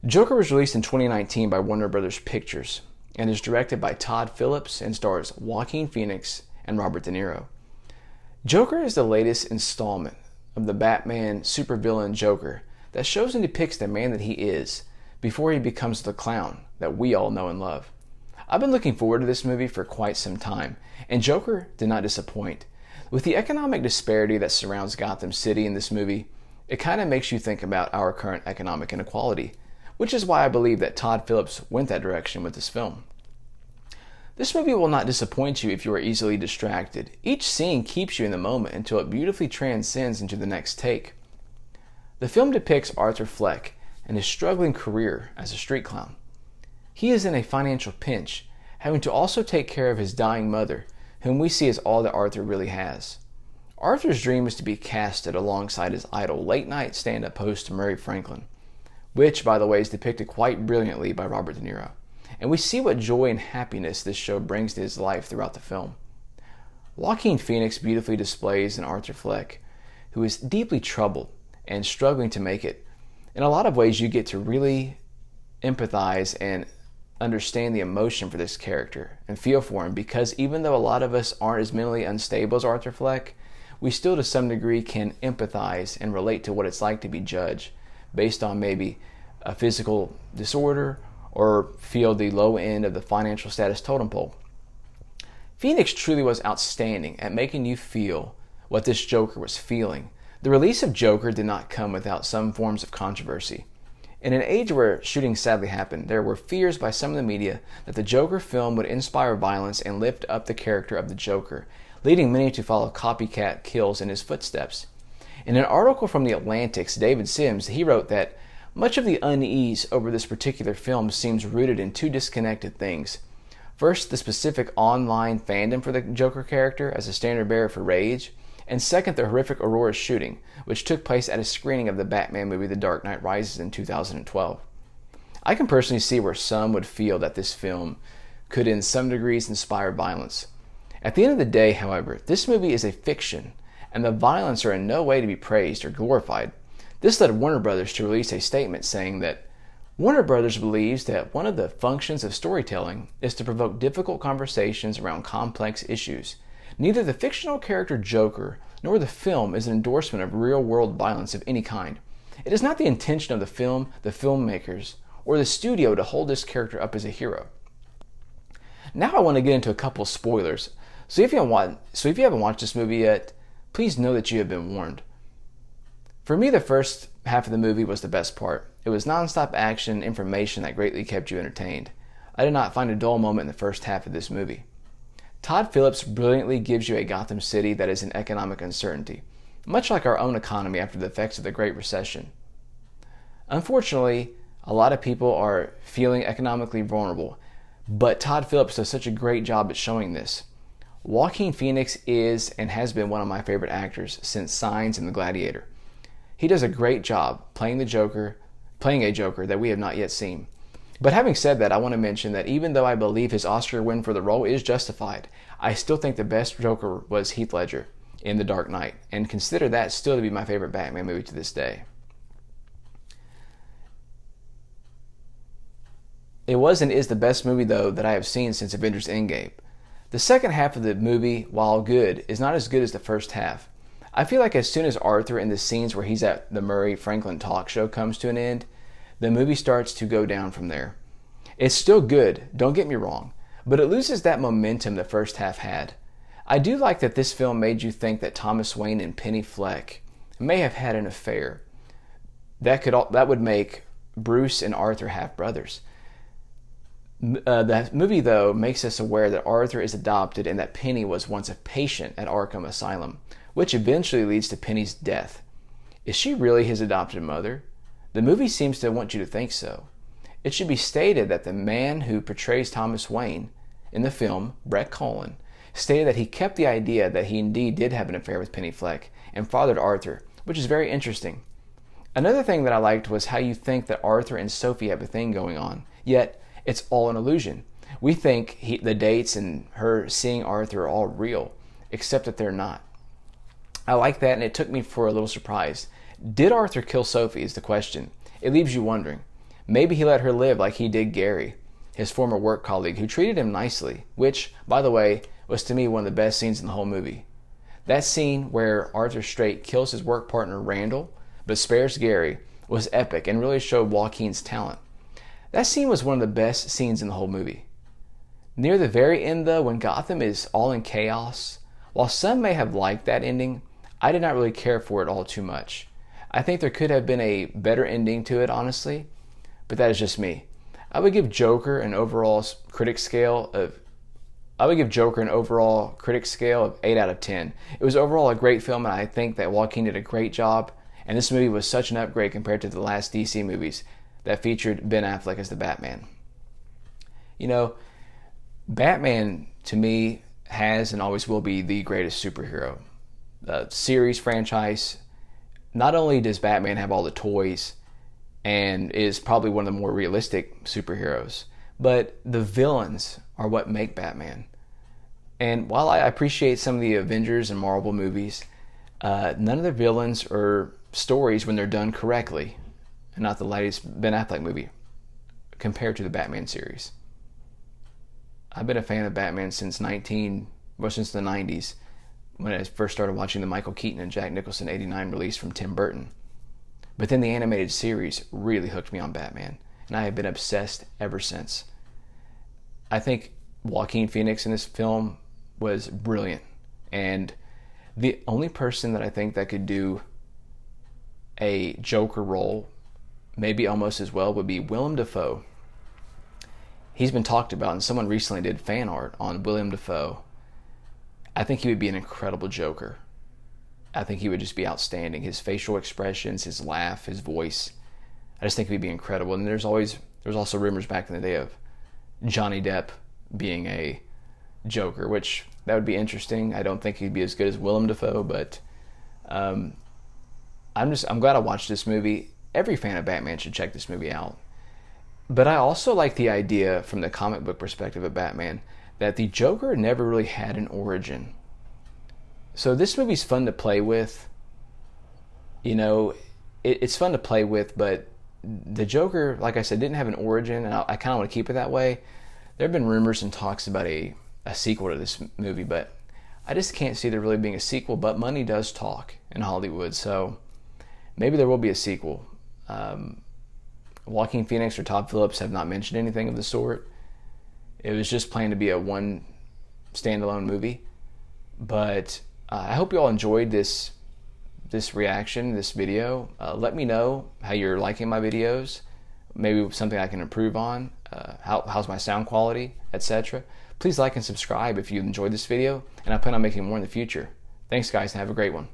Joker was released in 2019 by Warner Brothers Pictures and is directed by Todd Phillips and stars Joaquin Phoenix and Robert De Niro. Joker is the latest installment of the Batman supervillain Joker that shows and depicts the man that he is before he becomes the clown that we all know and love. I've been looking forward to this movie for quite some time, and Joker did not disappoint. With the economic disparity that surrounds Gotham City in this movie, it kind of makes you think about our current economic inequality, which is why I believe that Todd Phillips went that direction with this film. This movie will not disappoint you if you are easily distracted. Each scene keeps you in the moment until it beautifully transcends into the next take. The film depicts Arthur Fleck and his struggling career as a street clown. He is in a financial pinch, having to also take care of his dying mother, whom we see as all that Arthur really has. Arthur's dream is to be casted alongside his idol late-night stand-up host Murray Franklin, which, by the way, is depicted quite brilliantly by Robert De Niro. And we see what joy and happiness this show brings to his life throughout the film. Joaquin Phoenix beautifully displays an Arthur Fleck who is deeply troubled and struggling to make it. In a lot of ways, you get to really empathize and understand the emotion for this character and feel for him, because even though a lot of us aren't as mentally unstable as Arthur Fleck, we still to some degree can empathize and relate to what it's like to be judged based on maybe a physical disorder or feel the low end of the financial status totem pole. Phoenix truly was outstanding at making you feel what this Joker was feeling. The release of Joker did not come without some forms of controversy. In an age where shootings sadly happened, there were fears by some of the media that the Joker film would inspire violence and lift up the character of the Joker, leading many to follow copycat kills in his footsteps. In an article from The Atlantic's David Sims, he wrote that much of the unease over this particular film seems rooted in two disconnected things. First, the specific online fandom for the Joker character as a standard bearer for rage, and second, the horrific Aurora shooting, which took place at a screening of the Batman movie The Dark Knight Rises in 2012. I can personally see where some would feel that this film could in some degrees inspire violence. At the end of the day, however, this movie is a fiction, and the violence are in no way to be praised or glorified. This led Warner Brothers to release a statement saying that Warner Brothers believes that one of the functions of storytelling is to provoke difficult conversations around complex issues. Neither the fictional character Joker nor the film is an endorsement of real-world violence of any kind. It is not the intention of the film, the filmmakers, or the studio to hold this character up as a hero. Now I want to get into a couple of spoilers. So if you haven't watched this movie yet, please know that you have been warned. For me, the first half of the movie was the best part. It was non-stop action and information that greatly kept you entertained. I did not find a dull moment in the first half of this movie. Todd Phillips brilliantly gives you a Gotham City that is in economic uncertainty, much like our own economy after the effects of the Great Recession. Unfortunately, a lot of people are feeling economically vulnerable, but Todd Phillips does such a great job at showing this. Joaquin Phoenix is and has been one of my favorite actors since Signs and The Gladiator. He does a great job playing a Joker that we have not yet seen. But having said that, I want to mention that even though I believe his Oscar win for the role is justified, I still think the best Joker was Heath Ledger in The Dark Knight, and consider that still to be my favorite Batman movie to this day. It was and is the best movie, though, that I have seen since Avengers Endgame. The second half of the movie, while good, is not as good as the first half. I feel like as soon as Arthur in the scenes where he's at the Murray Franklin talk show comes to an end, the movie starts to go down from there. It's still good, don't get me wrong, but it loses that momentum the first half had. I do like that this film made you think that Thomas Wayne and Penny Fleck may have had an affair. That would make Bruce and Arthur half-brothers. The movie, though, makes us aware that Arthur is adopted and that Penny was once a patient at Arkham Asylum, which eventually leads to Penny's death. Is she really his adopted mother? The movie seems to want you to think so. It should be stated that the man who portrays Thomas Wayne in the film, Brett Cullen, stated that he kept the idea that he indeed did have an affair with Penny Fleck and fathered Arthur, which is very interesting. Another thing that I liked was how you think that Arthur and Sophie have a thing going on, yet it's all an illusion. We think the dates and her seeing Arthur are all real, except that they're not. I like that, and it took me for a little surprise. Did Arthur kill Sophie is the question. It leaves you wondering. Maybe he let her live like he did Gary, his former work colleague, who treated him nicely, which, by the way, was to me one of the best scenes in the whole movie. That scene where Arthur Straight kills his work partner Randall, but spares Gary, was epic and really showed Joaquin's talent. That scene was one of the best scenes in the whole movie. Near the very end, though, when Gotham is all in chaos, while some may have liked that ending, I did not really care for it all too much. I think there could have been a better ending to it, honestly, but that is just me. I would give Joker an overall critic scale of 8 out of 10. It was overall a great film, and I think that Joaquin did a great job, and this movie was such an upgrade compared to the last DC movies that featured Ben Affleck as the Batman. You know, Batman, to me, has and always will be the greatest superhero. The series franchise, not only does Batman have all the toys and is probably one of the more realistic superheroes, but the villains are what make Batman. And while I appreciate some of the Avengers and Marvel movies, none of the villains or stories, when they're done correctly, and not the latest Ben Affleck movie, compared to the Batman series. I've been a fan of Batman since the 90s, when I first started watching the Michael Keaton and Jack Nicholson '89 release from Tim Burton. But then the animated series really hooked me on Batman, and I have been obsessed ever since. I think Joaquin Phoenix in this film was brilliant, and the only person that I think that could do a Joker role maybe almost as well would be Willem Dafoe. He's been talked about, and someone recently did fan art on Willem Dafoe. I think he would be an incredible Joker. I think he would just be outstanding. His facial expressions, his laugh, his voice. I just think he'd be incredible. And there was also rumors back in the day of Johnny Depp being a Joker, which that would be interesting. I don't think he'd be as good as Willem Dafoe, but I'm glad I watched this movie. Every fan of Batman should check this movie out. But I also like the idea from the comic book perspective of Batman that the Joker never really had an origin. So this movie's fun to play with. You know, it's fun to play with, but the Joker, like I said, didn't have an origin, and I kind of want to keep it that way. There have been rumors and talks about a sequel to this movie, but I just can't see there really being a sequel. But money does talk in Hollywood, so maybe there will be a sequel. Joaquin Phoenix or Todd Phillips have not mentioned anything of the sort. It was just planned to be a one standalone movie. But I hope you all enjoyed this reaction, this video. Let me know how you're liking my videos. Maybe something I can improve on. How's my sound quality, etc. Please like and subscribe if you enjoyed this video, and I plan on making more in the future. Thanks, guys, and have a great one.